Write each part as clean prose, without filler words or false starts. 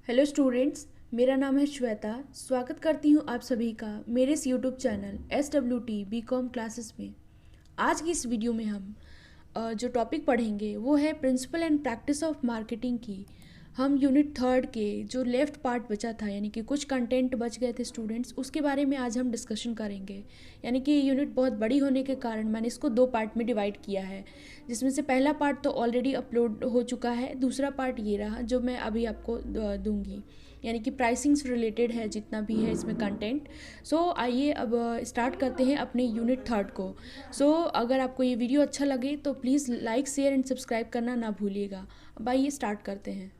Hello students, मेरा नाम है श्वेता। स्वागत करती हूँ आप सभी का मेरे इस YouTube channel SWT BCom classes में। आज की इस वीडियो में हम जो टॉपिक पढ़ेंगे वो है principle and practice of marketing की। हम यूनिट थर्ड के जो लेफ्ट पार्ट बचा था, यानी कि कुछ कंटेंट बच गए थे स्टूडेंट्स, उसके बारे में आज हम डिस्कशन करेंगे। यानी कि यूनिट बहुत बड़ी होने के कारण मैंने इसको दो पार्ट में डिवाइड किया है, जिसमें से पहला पार्ट तो ऑलरेडी अपलोड हो चुका है, दूसरा पार्ट ये रहा जो मैं अभी आपको दूंगी। यानी कि प्राइसिंग से रिलेटेड है जितना भी है इसमें कंटेंट। सो आइए अब स्टार्ट करते हैं अपने यूनिट थर्ड को। सो अगर आपको ये वीडियो अच्छा लगे तो please like share and subscribe करना ना भूलिएगा। अब आइए स्टार्ट करते हैं।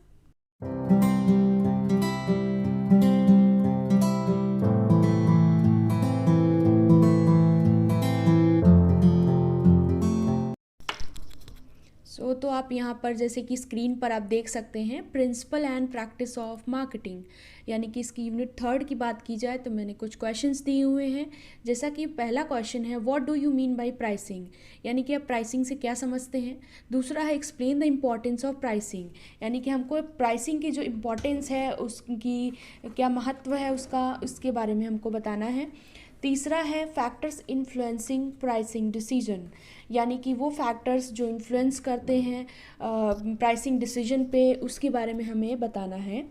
तो आप यहाँ पर जैसे कि स्क्रीन पर आप देख सकते हैं principle and practice of marketing, यानी कि इसकी यूनिट थर्ड की बात की जाए तो मैंने कुछ क्वेश्चंस दिए हुए हैं। जैसा कि पहला क्वेश्चन है, what do you mean by pricing, यानी कि आप प्राइसिंग से क्या समझते हैं। दूसरा है, explain the importance of pricing, यानी कि हमको प्राइसिंग की जो इम्पोर्टेंस है उसकी क्या महत्व है उसके बारे में हमको बताना है। तीसरा है, फैक्टर्स इन्फ्लुएंसिंग प्राइसिंग डिसीजन, यानी कि वो फैक्टर्स जो इन्फ्लुएंस करते हैं प्राइसिंग डिसीजन पे, उसके बारे में हमें बताना है।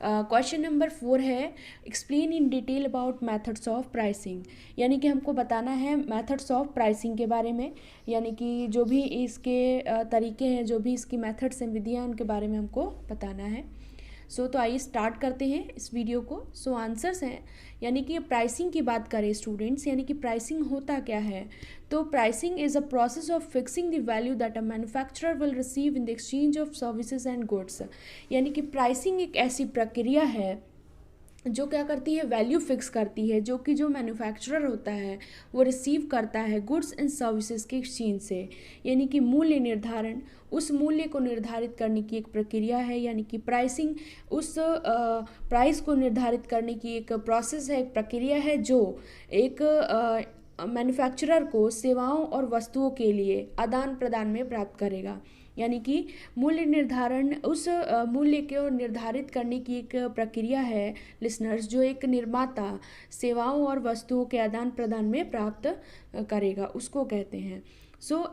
क्वेश्चन नंबर 4 है, explain in detail about methods of pricing, यानी कि हमको बताना है मेथड्स ऑफ प्राइसिंग के बारे में, यानी कि जो भी इसके तरीके हैं, जो भी इसकी मेथड्स हैं, विधियाँ, उनके बारे में हमको बताना है। तो आइए स्टार्ट करते हैं इस वीडियो को। आंसर्स हैं, यानी कि प्राइसिंग की बात करें स्टूडेंट्स, यानी कि प्राइसिंग होता क्या है। तो pricing is a process of fixing the value that a manufacturer will receive in the exchange of services and goods, यानी कि प्राइसिंग एक ऐसी प्रक्रिया है जो क्या करती है, वैल्यू फिक्स करती है, जो कि जो मैन्युफैक्चरर होता है वो रिसीव करता है गुड्स एंड सर्विसेज के एक्सचेंज से, यानी कि मूल्य निर्धारण, उस मूल्य को निर्धारित करने की एक प्रक्रिया है। यानी कि प्राइसिंग उस प्राइस को निर्धारित करने की एक प्रोसेस है, एक प्रक्रिया है जो एक मैन्युफैक्चरर को सेवाओं और वस्तुओं के लिए आदान प्रदान में प्राप्त करेगा। यानी कि मूल्य निर्धारण उस मूल्य को निर्धारित करने की एक प्रक्रिया है लिसनर्स, जो एक निर्माता सेवाओं और वस्तुओं के आदान प्रदान में प्राप्त करेगा, उसको कहते हैं।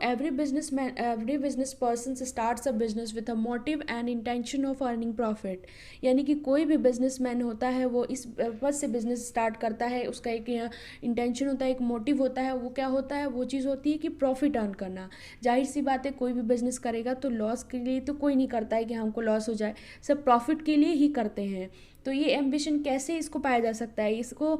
Every business person starts a business with a motive and intention of earning profit, यानी कि कोई भी बिजनेसमैन होता है वो इस पर्पज से बिजनेस स्टार्ट करता है, उसका एक इंटेंशन होता है, एक मोटिव होता है। वो क्या होता है, वो चीज़ होती है कि प्रॉफिट अर्न करना। जाहिर सी बात है, कोई भी बिजनेस करेगा तो लॉस के लिए तो कोई नहीं करता है कि हमको लॉस हो जाए, सब प्रॉफिट के लिए ही करते हैं। तो ये एम्बिशन कैसे इसको पाया जा सकता है, इसको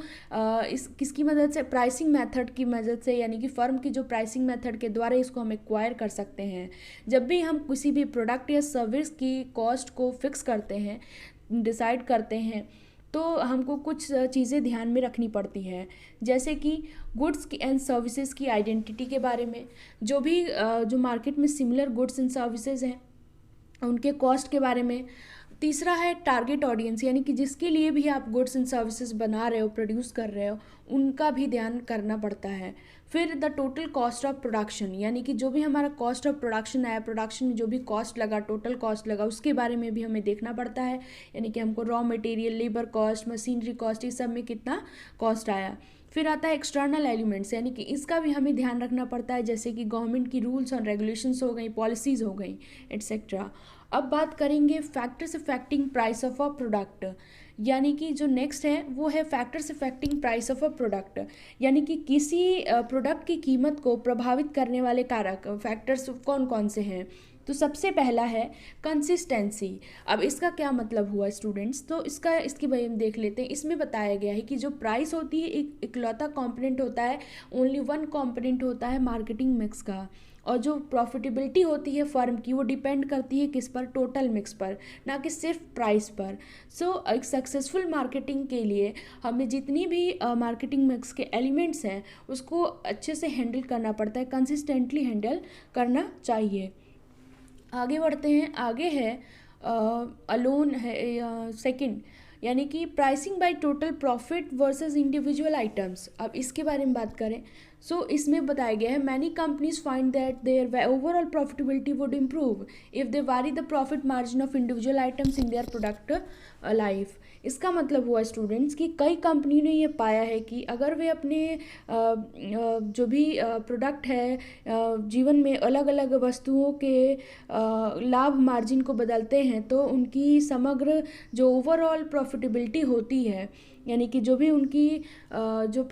इस किसकी मदद से, प्राइसिंग मेथड की मदद से, यानी कि फर्म की जो प्राइसिंग मेथड के द्वारा इसको हम एक्वायर कर सकते हैं। जब भी हम किसी भी प्रोडक्ट या सर्विस की कॉस्ट को फिक्स करते हैं, डिसाइड करते हैं, तो हमको कुछ चीज़ें ध्यान में रखनी पड़ती है, जैसे कि गुड्स की एंड सर्विसेज की आइडेंटिटी के बारे में, जो भी जो मार्केट में सिमिलर गुड्स एंड सर्विसेज हैं उनके कॉस्ट के बारे में। तीसरा है टारगेट ऑडियंस, यानी कि जिसके लिए भी आप गुड्स एंड सर्विसेज बना रहे हो, प्रोड्यूस कर रहे हो, उनका भी ध्यान करना पड़ता है। फिर the total cost of production, यानी कि जो भी हमारा कॉस्ट ऑफ प्रोडक्शन आया, प्रोडक्शन में जो भी कॉस्ट लगा, टोटल कॉस्ट लगा, उसके बारे में भी हमें देखना पड़ता है। यानी कि हमको raw material, labour cost, machinery cost, इस सब में कितना कॉस्ट आया। फिर आता है एक्सटर्नल एलिमेंट्स, यानी कि इसका भी हमें ध्यान रखना पड़ता है, जैसे कि गवर्नमेंट की रूल्स और रेगुलेशंस हो गई, पॉलिसीज़ हो गई, एट्सेट्रा। अब बात करेंगे factors affecting price of a product, यानी कि जो नेक्स्ट है वो है factors affecting price of a product, यानी कि किसी प्रोडक्ट की कीमत को प्रभावित करने वाले कारक फैक्टर्स कौन कौन से हैं। तो सबसे पहला है कंसिस्टेंसी। अब इसका क्या मतलब हुआ स्टूडेंट्स, तो इसकी वजह हम देख लेते हैं। इसमें बताया गया है कि जो प्राइस होती है एक इकलौता कंपोनेंट होता है, ओनली वन कंपोनेंट होता है मार्केटिंग मिक्स का, और जो प्रॉफिटेबिलिटी होती है फर्म की वो डिपेंड करती है किस पर, टोटल मिक्स पर, ना कि सिर्फ प्राइस पर। एक सक्सेसफुल मार्केटिंग के लिए हमें जितनी भी मार्केटिंग मिक्स के एलिमेंट्स हैं उसको अच्छे से हैंडल करना पड़ता है, कंसिस्टेंटली हैंडल करना चाहिए। आगे बढ़ते हैं, आगे है अलोन है सेकंड, यानी कि pricing by total profit versus individual items. अब इसके बारे में बात करें सो इसमें बताया गया है many companies find that their overall profitability would improve if they vary the profit margin of individual items in their product life. इसका मतलब हुआ स्टूडेंट्स कि कई कंपनी ने ये पाया है कि अगर वे अपने जो भी प्रोडक्ट है जीवन में अलग अलग वस्तुओं के लाभ मार्जिन को बदलते हैं तो उनकी समग्र जो ओवरऑल प्रॉफिटेबिलिटी होती है, यानी कि जो भी उनकी जो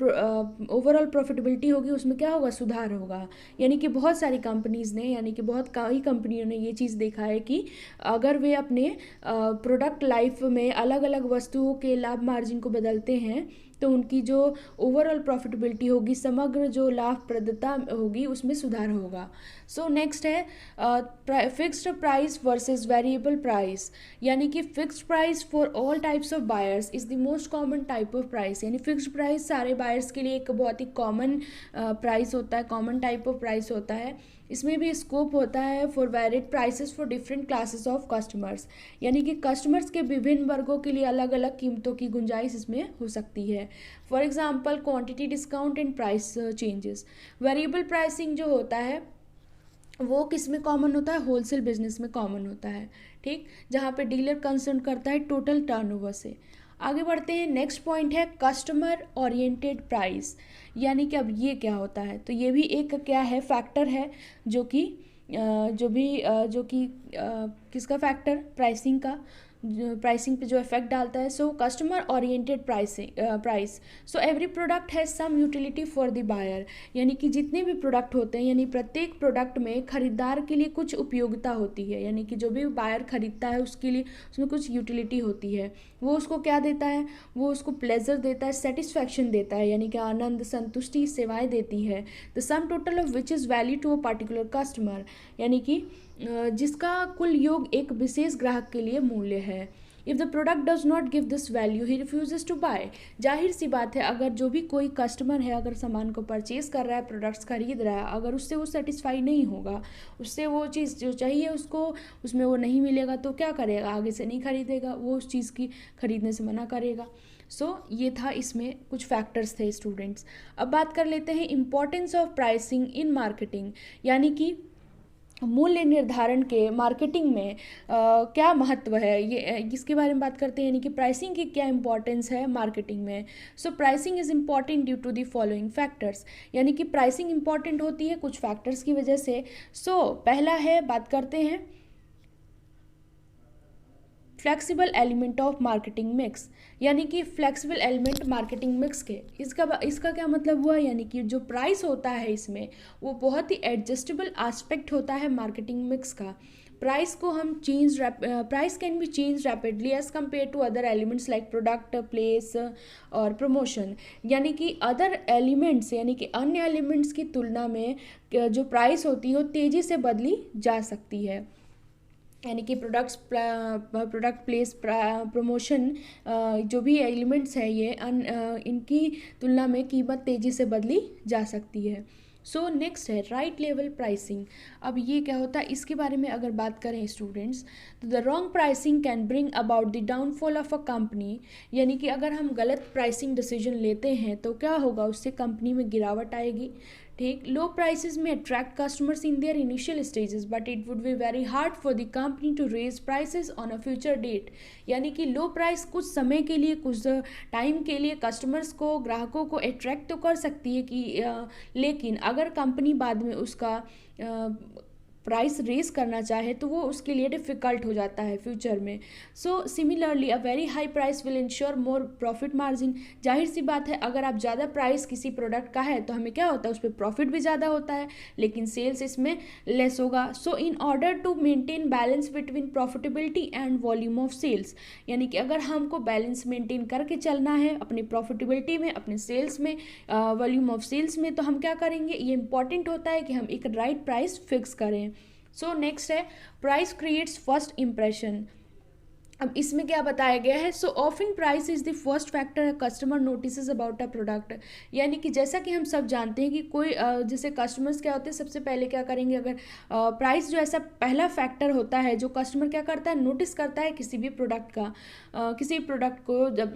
ओवरऑल प्रॉफिटेबिलिटी होगी उसमें क्या होगा, सुधार होगा। यानी कि बहुत सारी कंपनीज़ ने, यानी कि बहुत कई कंपनियों ने ये चीज़ देखा है कि अगर वे अपने प्रोडक्ट लाइफ में अलग अलग वस्तुओं के लाभ मार्जिन को बदलते हैं तो उनकी जो ओवरऑल प्रॉफिटेबिलिटी होगी, समग्र जो लाभप्रदता होगी उसमें सुधार होगा। सो नेक्स्ट है fixed price versus variable price. यानी कि fixed price for all types of buyers is the most common type of price. यानी फिक्स्ड प्राइस सारे बायर्स के लिए एक बहुत ही कॉमन प्राइस होता है, कॉमन टाइप ऑफ प्राइस होता है। इसमें भी स्कोप होता है for varied prices for different classes of customers. यानी कि कस्टमर्स के विभिन्न वर्गों के लिए अलग अलग कीमतों की गुंजाइश इसमें हो सकती है। For example quantity discount and price changes. Variable pricing जो होता है वो किस में कॉमन होता है, होलसेल बिजनेस में कॉमन होता है, ठीक, जहाँ पे डीलर कंसर्न करता है टोटल टर्नओवर से। आगे बढ़ते हैं, नेक्स्ट पॉइंट है कस्टमर ओरिएंटेड प्राइस। यानी कि अब ये क्या होता है, तो ये भी एक क्या है, फैक्टर है जो कि किसका फैक्टर, प्राइसिंग का, प्राइसिंग पे जो इफेक्ट डालता है। So customer oriented price. So every product has some utility for the buyer. यानी कि जितने भी प्रोडक्ट होते हैं, यानी प्रत्येक प्रोडक्ट में खरीदार के लिए कुछ उपयोगिता होती है। यानी कि जो भी बायर खरीदता है उसके लिए उसमें कुछ यूटिलिटी होती है। वो उसको क्या देता है, वो उसको प्लेजर देता है, सेटिस्फैक्शन देता है, यानी कि आनंद, संतुष्टि, सेवाएं देती है। The sum total of which is value to a particular customer. यानी कि जिसका कुल योग एक विशेष ग्राहक के लिए मूल्य है। If the product does not give this value he refuses to buy. जाहिर सी बात है, अगर जो भी कोई कस्टमर है, अगर सामान को परचेज कर रहा है, प्रोडक्ट्स खरीद रहा है, अगर उससे वो सेटिस्फाई नहीं होगा, उससे वो चीज़ जो चाहिए उसको उसमें वो नहीं मिलेगा, तो क्या करेगा, आगे से नहीं खरीदेगा, वो उस चीज़ की खरीदने से मना करेगा। सो ये था, इसमें कुछ फैक्टर्स थे स्टूडेंट्स। अब बात कर लेते हैं importance of pricing in marketing. यानी कि मूल्य निर्धारण के मार्केटिंग में क्या महत्व है, ये इसके बारे में बात करते हैं। यानी कि प्राइसिंग की क्या इंपॉर्टेंस है मार्केटिंग में। So pricing is important due to the following factors. यानी कि प्राइसिंग इंपॉर्टेंट होती है कुछ फैक्टर्स की वजह से। सो पहला है, बात करते हैं flexible element of marketing mix. यानी कि फ्लेक्सिबल एलिमेंट मार्केटिंग मिक्स के, इसका क्या मतलब हुआ, यानी कि जो प्राइस होता है इसमें वो बहुत ही एडजस्टेबल एस्पेक्ट होता है मार्केटिंग मिक्स का। प्राइस को हम price can be change rapidly as compare to other elements like product, place और प्रमोशन। यानी कि अदर एलिमेंट्स, यानी कि अन्य एलिमेंट्स की तुलना में जो प्राइस होती है वो तेज़ी से बदली जा सकती है। यानी कि प्रोडक्ट, प्लेस, प्रमोशन, जो भी एलिमेंट्स हैं ये इनकी तुलना में कीमत तेज़ी से बदली जा सकती है। सो नेक्स्ट है राइट लेवल प्राइसिंग। अब ये क्या होता है, इसके बारे में अगर बात करें स्टूडेंट्स, तो the wrong pricing can bring about the downfall of a company. यानी कि अगर हम गलत प्राइसिंग डिसीजन लेते हैं तो क्या होगा, उससे कंपनी में गिरावट आएगी, ठीक। लो प्राइसेस में attract customers in their initial stages but it would be very hard for the company to raise prices on a future date. यानी कि लो प्राइस कुछ समय के लिए, कुछ टाइम के लिए कस्टमर्स को, ग्राहकों को अट्रैक्ट तो कर सकती है कि लेकिन अगर कंपनी बाद में उसका प्राइस रेस करना चाहे तो वो उसके लिए डिफ़िकल्ट हो जाता है फ्यूचर में। So similarly a very high price will ensure more profit margin. जाहिर सी बात है, अगर आप ज़्यादा प्राइस किसी प्रोडक्ट का है तो हमें क्या होता है, उस पर प्रॉफिट भी ज़्यादा होता है लेकिन सेल्स इसमें लेस होगा। So in order to maintain balance between profitability and volume of sales. यानी कि अगर हमको बैलेंस मेंटेन करके चलना है अपनी प्रॉफिटेबिलिटी में, अपने सेल्स में, वॉल्यूम ऑफ सेल्स में, तो हम क्या करेंगे, ये इंपॉर्टेंट होता है कि हम एक राइट प्राइस फिक्स करें। सो नेक्स्ट है प्राइस क्रिएट्स फर्स्ट इम्प्रेशन। अब इसमें क्या बताया गया है, so often price is the first factor customer notice about a product. यानी कि जैसा कि हम सब जानते हैं कि कोई जैसे कस्टमर्स क्या होते हैं, सबसे पहले क्या करेंगे, अगर प्राइस जो ऐसा पहला फैक्टर होता है जो कस्टमर क्या करता है, नोटिस करता है किसी भी प्रोडक्ट का, किसी भी प्रोडक्ट को जब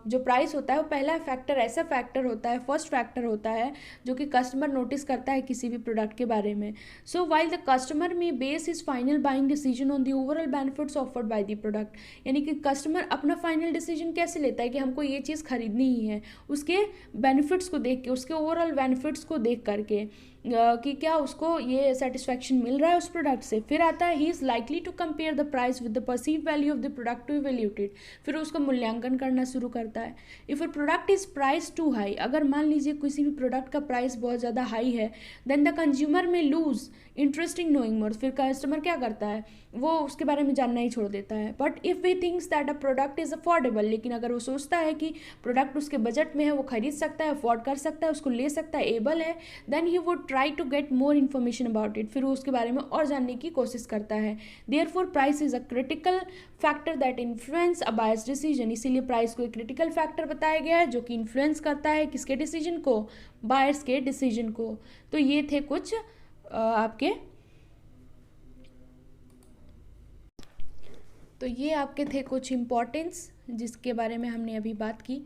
जो प्राइस होता है वो पहला फैक्टर ऐसा फैक्टर होता है, फर्स्ट फैक्टर होता है जो कि कस्टमर नोटिस करता है किसी भी प्रोडक्ट के बारे में। सो वाइल द कस्टमर में base is final buying decision on the overall benefits offered by the product. यानी कि कस्टमर अपना फाइनल डिसीजन कैसे लेता है कि हमको ये चीज़ खरीदनी ही है, उसके बेनिफिट्स को देख के, उसके ओवरऑल बेनिफिट्स को देख करके कि क्या उसको ये सेटिस्फैक्शन मिल रहा है उस प्रोडक्ट से। फिर आता है he is likely to compare the price with the perceived value of the product to evaluated. फिर उसका मूल्यांकन करना शुरू करता है। If a product is price too high, अगर मान लीजिए किसी भी प्रोडक्ट का प्राइस बहुत ज़्यादा हाई है, देन द कंज्यूमर में लूज इंटरेस्ट इन नोइंग मोर। फिर कस्टमर क्या करता है, वो उसके बारे में जानना ही छोड़ देता है। But if we thinks that a product is affordable, लेकिन अगर वो सोचता है कि प्रोडक्ट उसके बजट में है, वो खरीद सकता है, अफोर्ड कर सकता है, उसको ले सकता है, एबल है, then he would try to get more information about it. फिर वो उसके बारे में और जानने की कोशिश करता है। Therefore price is a critical factor that influence a buyers decision. इसीलिए प्राइस को एक क्रिटिकल फैक्टर बताया गया है जो कि इन्फ्लुएंस करता है किसके डिसीजन को, बायर्स के डिसीजन को। तो ये थे कुछ आपके थे कुछ इम्पॉर्टेंस जिसके बारे में हमने अभी बात की,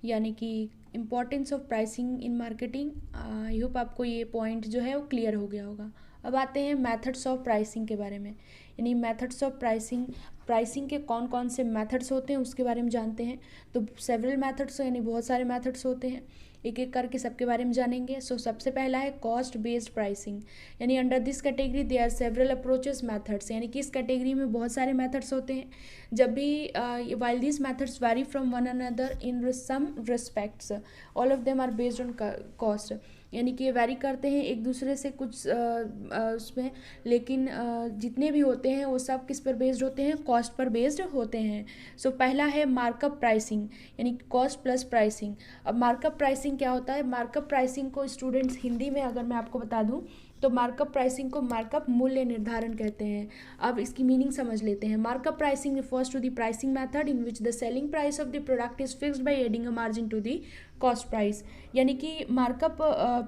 यानी कि importance of pricing in marketing. I hope आपको ये पॉइंट जो है वो क्लियर हो गया होगा। अब आते हैं मेथड्स ऑफ प्राइसिंग के बारे में, यानी मेथड्स ऑफ प्राइसिंग के कौन कौन से मेथड्स होते हैं उसके बारे में जानते हैं। तो सेवरल मेथड्स, यानी बहुत सारे मेथड्स होते हैं, एक एक करके सबके बारे में जानेंगे। सो सबसे पहला है कॉस्ट बेस्ड प्राइसिंग, यानी under this category they are several approaches methods, यानी कि इस कैटेगरी में बहुत सारे मेथड्स होते हैं। जब भी while this methods vary from one another in some respects, all of them are based on cost, यानी कि ये वैरी करते हैं एक दूसरे से कुछ उसमें, लेकिन जितने भी होते हैं वो सब किस पर बेस्ड होते हैं, कॉस्ट पर बेस्ड होते हैं। सो पहला है मार्कअप प्राइसिंग, यानी कॉस्ट प्लस प्राइसिंग। अब मार्कअप प्राइसिंग क्या होता है, मार्कअप प्राइसिंग को स्टूडेंट्स हिंदी में अगर मैं आपको बता दूं तो मार्कअप प्राइसिंग को मार्कअप मूल्य निर्धारण कहते हैं। अब इसकी मीनिंग समझ लेते हैं। Markup pricing refers to the pricing method in which the selling price of the product is fixed by adding a margin to the cost price. यानी कि मार्कअप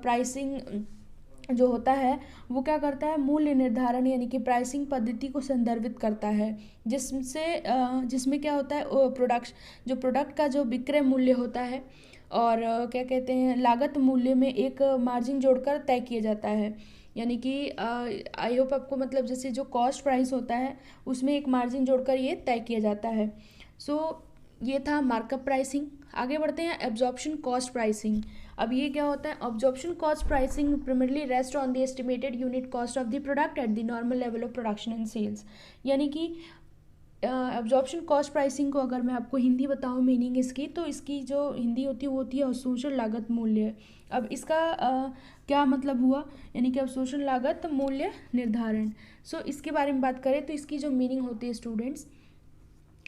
प्राइसिंग जो होता है वो क्या करता है, मूल्य निर्धारण यानी कि प्राइसिंग पद्धति को संदर्भित करता है, जिसमें क्या होता है, प्रोडक्ट का जो विक्रय मूल्य होता है और क्या कहते हैं, लागत मूल्य में एक मार्जिन जोड़कर तय किया जाता है। यानी कि आई होप आपको, मतलब जैसे जो कॉस्ट प्राइस होता है उसमें एक मार्जिन जोड़कर ये तय किया जाता है। सो ये था मार्कअप प्राइसिंग। आगे बढ़ते हैं एब्जॉर्प्शन कॉस्ट प्राइसिंग। अब ये क्या होता है, absorption cost pricing primarily rest on the estimated unit cost of the product at the normal level of production and sales. यानी कि एब्जॉर्प्शन कॉस्ट प्राइसिंग को अगर मैं आपको हिंदी बताऊं मीनिंग इसकी, तो इसकी जो हिंदी होती है वो होती है अवशोषण लागत मूल्य। अब इसका क्या मतलब हुआ, यानी कि अवशोषण लागत मूल्य निर्धारण। सो इसके बारे में बात करें तो इसकी जो मीनिंग होती है स्टूडेंट्स,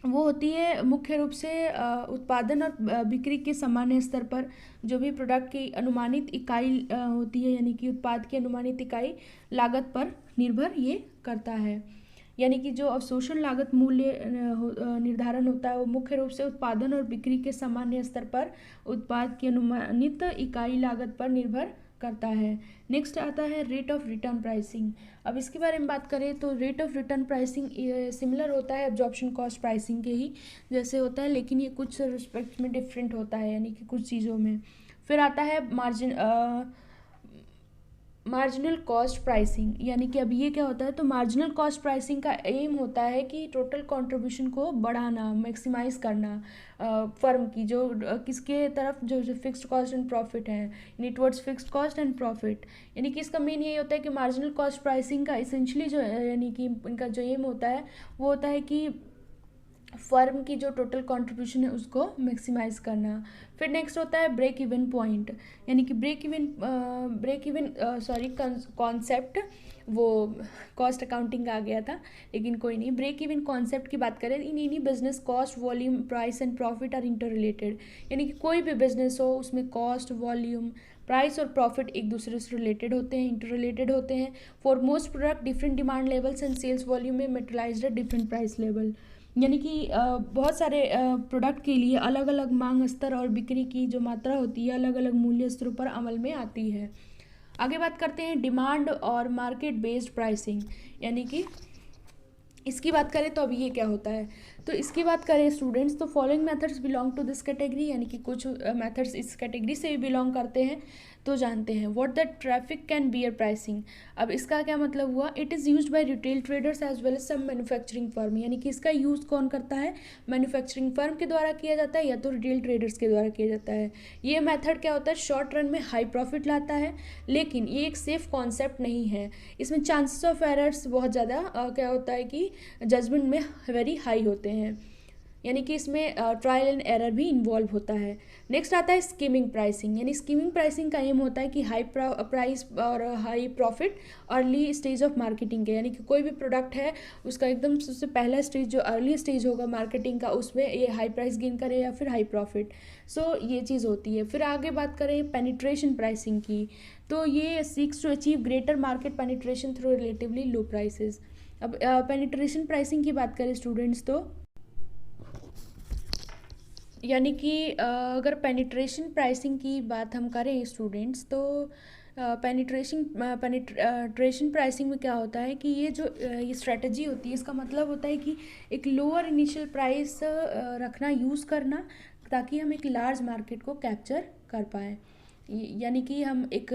वो होती है मुख्य रूप से उत्पादन और बिक्री के सामान्य स्तर पर जो भी प्रोडक्ट की अनुमानित इकाई होती है, यानी कि उत्पाद की अनुमानित इकाई लागत पर निर्भर ये करता है। यानी कि जो अवशोषण लागत मूल्य निर्धारण होता है वो मुख्य रूप से उत्पादन और बिक्री के सामान्य स्तर पर उत्पाद की अनुमानित इकाई लागत पर निर्भर करता है। नेक्स्ट आता है रेट ऑफ रिटर्न प्राइसिंग। अब इसके बारे में बात करें तो rate of return pricing similar होता है एब्जॉर्प्शन कॉस्ट प्राइसिंग के ही जैसे होता है, लेकिन ये कुछ रिस्पेक्ट में डिफरेंट होता है, यानी कि कुछ चीज़ों में। फिर आता है मार्जिनल कॉस्ट प्राइसिंग, यानी कि अब ये क्या होता है, तो मार्जिनल कॉस्ट प्राइसिंग का एम होता है कि टोटल कंट्रीब्यूशन को बढ़ाना, मैक्सिमाइज करना फर्म की जो किसके तरफ जो फिक्स्ड कॉस्ट एंड प्रॉफिट है, यानी towards fixed cost and profit. यानी कि इसका मेन ये होता है कि मार्जिनल कॉस्ट प्राइसिंग का इसेंशियली जो है, यानी कि इनका जो एम होता है वो होता है कि फर्म की जो टोटल कंट्रीब्यूशन है उसको मैक्सिमाइज करना। फिर नेक्स्ट होता है ब्रेक इवन पॉइंट, यानी कि ब्रेक इवन कॉन्सेप्ट, वो कॉस्ट अकाउंटिंग आ गया था लेकिन कोई नहीं। ब्रेक इवन कॉन्सेप्ट की बात करें, in any business cost volume price and profit are interrelated, यानी कि कोई भी बिजनेस हो उसमें कॉस्ट वॉल्यूम प्राइस और प्रॉफिट एक दूसरे से रिलेटेड होते हैं, इंटर रिलेटेड होते हैं। For most product different demand levels and sales volume में materialised at different price level. यानी कि बहुत सारे प्रोडक्ट के लिए अलग अलग मांग स्तर और बिक्री की जो मात्रा होती है अलग अलग मूल्य स्तरों पर अमल में आती है। आगे बात करते हैं डिमांड और मार्केट बेस्ड प्राइसिंग, यानी कि इसकी बात करें तो अब ये क्या होता है। तो इसकी बात करें स्टूडेंट्स, तो following methods belong to this category, यानी कि कुछ मेथड्स इस कैटेगरी से भी बिलोंग करते हैं। तो जानते हैं what the traffic can bear pricing. अब इसका क्या मतलब हुआ, it is used by retail traders as well as some manufacturing firm, यानी कि इसका यूज़ कौन करता है, मैन्युफैक्चरिंग फर्म के द्वारा किया जाता है या तो रिटेल ट्रेडर्स के द्वारा किया जाता है। ये मेथड क्या होता है, शॉर्ट रन में हाई प्रॉफिट लाता है, लेकिन ये एक सेफ कॉन्सेप्ट नहीं है। इसमें चांसेस ऑफ एरर्स बहुत ज़्यादा क्या होता है कि जजमेंट में वेरी हाई होते हैं, यानी कि इसमें ट्रायल एंड एरर भी इन्वॉल्व होता है। नेक्स्ट आता है स्कीमिंग प्राइसिंग, यानी स्कीमिंग प्राइसिंग का एम होता है कि हाई प्राइस और high profit early stage of marketing के, यानी कि कोई भी प्रोडक्ट है उसका एकदम सबसे पहला स्टेज जो अर्ली स्टेज होगा मार्केटिंग का, उसमें ये हाई प्राइस गेन करे या फिर हाई प्रॉफिट। सो ये चीज़ होती है। फिर आगे बात करें पेनिट्रेशन प्राइसिंग की, तो ये seeks to achieve greater market penetration through relatively low prices. अब पेनिट्रेशन प्राइसिंग की बात करें स्टूडेंट्स, तो यानी कि अगर पेनिट्रेशन प्राइसिंग की बात हम करें स्टूडेंट्स, तो पेनिट्रेशन प्राइसिंग में क्या होता है कि ये जो ये स्ट्रेटजी होती है, इसका मतलब होता है कि एक लोअर इनिशियल प्राइस रखना, यूज़ करना, ताकि हम एक लार्ज मार्केट को कैप्चर कर पाएँ, यानी कि हम एक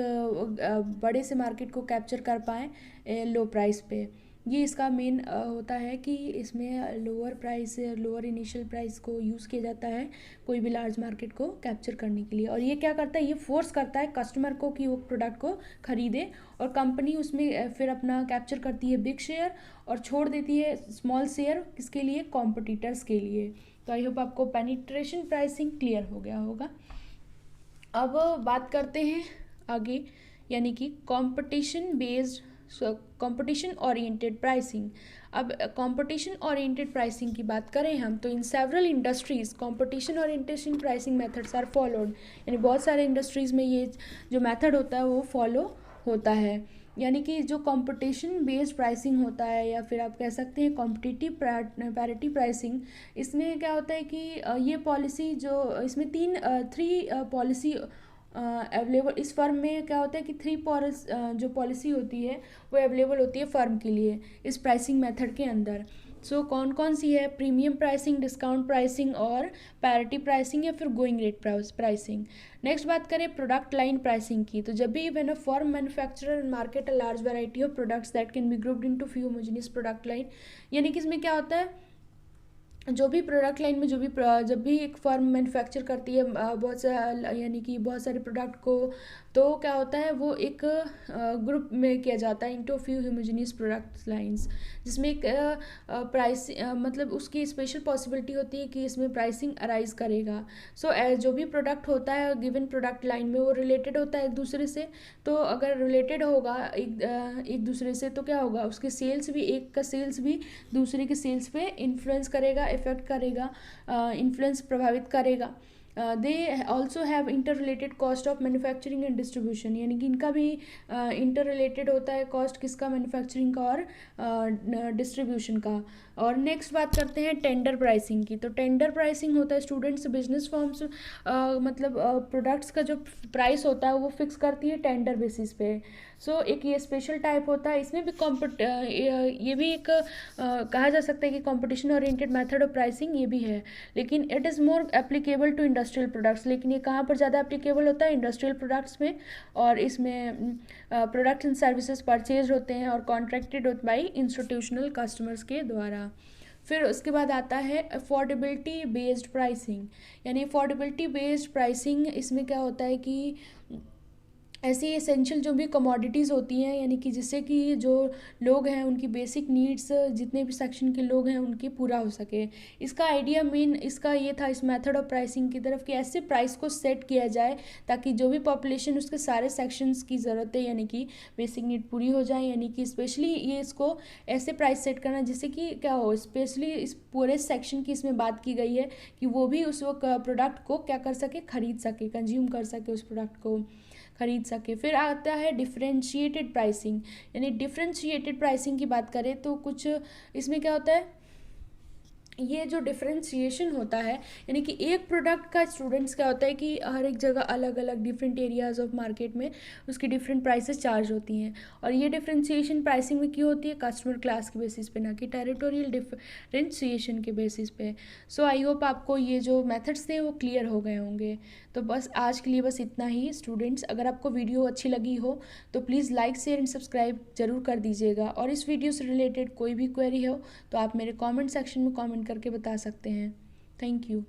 बड़े से मार्केट को कैप्चर कर पाएँ लो प्राइस पे। ये इसका मेन होता है कि इसमें lower price, lower initial price को यूज़ किया जाता है कोई भी लार्ज मार्केट को कैप्चर करने के लिए। और ये क्या करता है, ये फोर्स करता है कस्टमर को कि वो प्रोडक्ट को खरीदे, और कंपनी उसमें फिर अपना कैप्चर करती है बिग शेयर और छोड़ देती है स्मॉल शेयर, किसके लिए, कॉम्पिटिटर्स के लिए। तो आई होप आपको पेनिट्रेशन प्राइसिंग क्लियर हो गया होगा। अब बात करते हैं आगे, यानी कि कंपटीशन ओरिएंटेड प्राइसिंग। अब कंपटीशन ओरिएंटेड प्राइसिंग की बात करें हम, तो in several industries competition orientation pricing methods are followed, यानी बहुत सारे इंडस्ट्रीज़ में ये जो मेथड होता है वो फॉलो होता है। यानी कि जो कंपटीशन बेस्ड प्राइसिंग होता है, या फिर आप कह सकते हैं कॉम्पिटिटिव पैरिटी प्राइसिंग, इसमें क्या होता है कि ये पॉलिसी जो इसमें थ्री पॉलिसी अवेलेबल, इस फर्म में क्या होता है कि जो पॉलिसी होती है वो अवेलेबल होती है फर्म के लिए इस प्राइसिंग मेथड के अंदर। सो कौन कौन सी है, प्रीमियम प्राइसिंग, डिस्काउंट प्राइसिंग और पैरिटी प्राइसिंग या फिर गोइंग रेट प्राइसिंग। नेक्स्ट बात करें प्रोडक्ट लाइन प्राइसिंग की, तो जब भी when a firm manufacturer and market a large variety of products that can be grouped into few homogeneous product line, यानी कि इसमें क्या होता है, जो भी प्रोडक्ट लाइन में जब भी एक फर्म मैन्युफैक्चर करती है बहुत सा, यानी कि बहुत सारे प्रोडक्ट को, तो क्या होता है वो एक ग्रुप में किया जाता है into few homogeneous product lines, जिसमें एक प्राइस मतलब उसकी स्पेशल पॉसिबिलिटी होती है कि इसमें प्राइसिंग अराइज करेगा। सो जो भी प्रोडक्ट होता है गिवन प्रोडक्ट लाइन में वो रिलेटेड होता है एक दूसरे से, तो अगर रिलेटेड होगा एक दूसरे से तो क्या होगा, उसके सेल्स भी, एक का सेल्स भी दूसरे के सेल्स पे इन्फ्लुएंस करेगा, इफेक्ट करेगा, इन्फ्लुएंस प्रभावित करेगा। They also have inter related cost of manufacturing and distribution, यानी कि इनका भी इंटर रिलेटेड होता है कॉस्ट किसका, मैन्युफैक्चरिंग का और डिस्ट्रीब्यूशन का। और नेक्स्ट बात करते हैं टेंडर प्राइसिंग की, तो टेंडर प्राइसिंग होता है स्टूडेंट्स बिजनेस फॉर्म्स मतलब प्रोडक्ट्स का जो प्राइस होता है वो फिक्स करती है टेंडर बेसिस पे। सो एक ये स्पेशल टाइप होता है, इसमें भी ये भी एक कहा जा सकता है कि competition oriented method of pricing ये भी है, लेकिन it is more applicable to industrial products. लेकिन ये कहाँ पर ज़्यादा एप्लीकेबल होता है, इंडस्ट्रियल प्रोडक्ट्स में, और इसमें प्रोडक्ट्स एंड सर्विसेज परचेज होते हैं और कॉन्ट्रैक्टेड बाई इंस्टीट्यूशनल कस्टमर्स के द्वारा। फिर उसके बाद आता है अफोर्डेबिलिटी बेस्ड प्राइसिंग, यानी अफोर्डेबिलिटी बेस्ड प्राइसिंग, इसमें क्या होता है कि ऐसी एसेंशियल जो भी कमोडिटीज़ होती हैं, यानी कि जिससे कि जो लोग हैं उनकी बेसिक नीड्स, जितने भी सेक्शन के लोग हैं उनकी पूरा हो सके। इसका आइडिया मेन इसका ये था इस मेथड ऑफ प्राइसिंग की तरफ कि ऐसे प्राइस को सेट किया जाए ताकि जो भी पॉपुलेशन उसके सारे सेक्शंस की ज़रूरत है, यानी कि बेसिक नीड पूरी हो जाए, यानी कि स्पेशली ये इसको ऐसे प्राइस सेट करना जिससे कि क्या हो, स्पेशली इस पूरे सेक्शन की इसमें बात की गई है कि वो भी उस प्रोडक्ट को क्या कर सके, खरीद सके, कंज्यूम कर सके, उस प्रोडक्ट को खरीद सके। फिर आता है डिफरेंशिएटेड प्राइसिंग, यानी डिफरेंशिएटेड प्राइसिंग की बात करें तो कुछ इसमें क्या होता है ये जो डिफरेंशिएशन होता है, यानी कि एक प्रोडक्ट का स्टूडेंट्स क्या होता है कि हर एक जगह अलग अलग डिफरेंट एरियाज़ ऑफ मार्केट में उसकी डिफरेंट प्राइसेस चार्ज होती हैं, और ये डिफरेंशिएशन प्राइसिंग में क्यों होती है, कस्टमर क्लास के बेसिस पे, ना कि टेरिटोरियल डिफरेंशिएशन के बेसिस पे। सो आई होप आपको ये जो मेथड्स थे वो क्लियर हो गए होंगे। तो बस आज के लिए बस इतना ही स्टूडेंट्स। अगर आपको वीडियो अच्छी लगी हो तो please like share and subscribe जरूर कर दीजिएगा, और इस वीडियो से रिलेटेड कोई भी क्वेरी हो तो आप मेरे कमेंट सेक्शन में कमेंट करके बता सकते हैं। Thank you.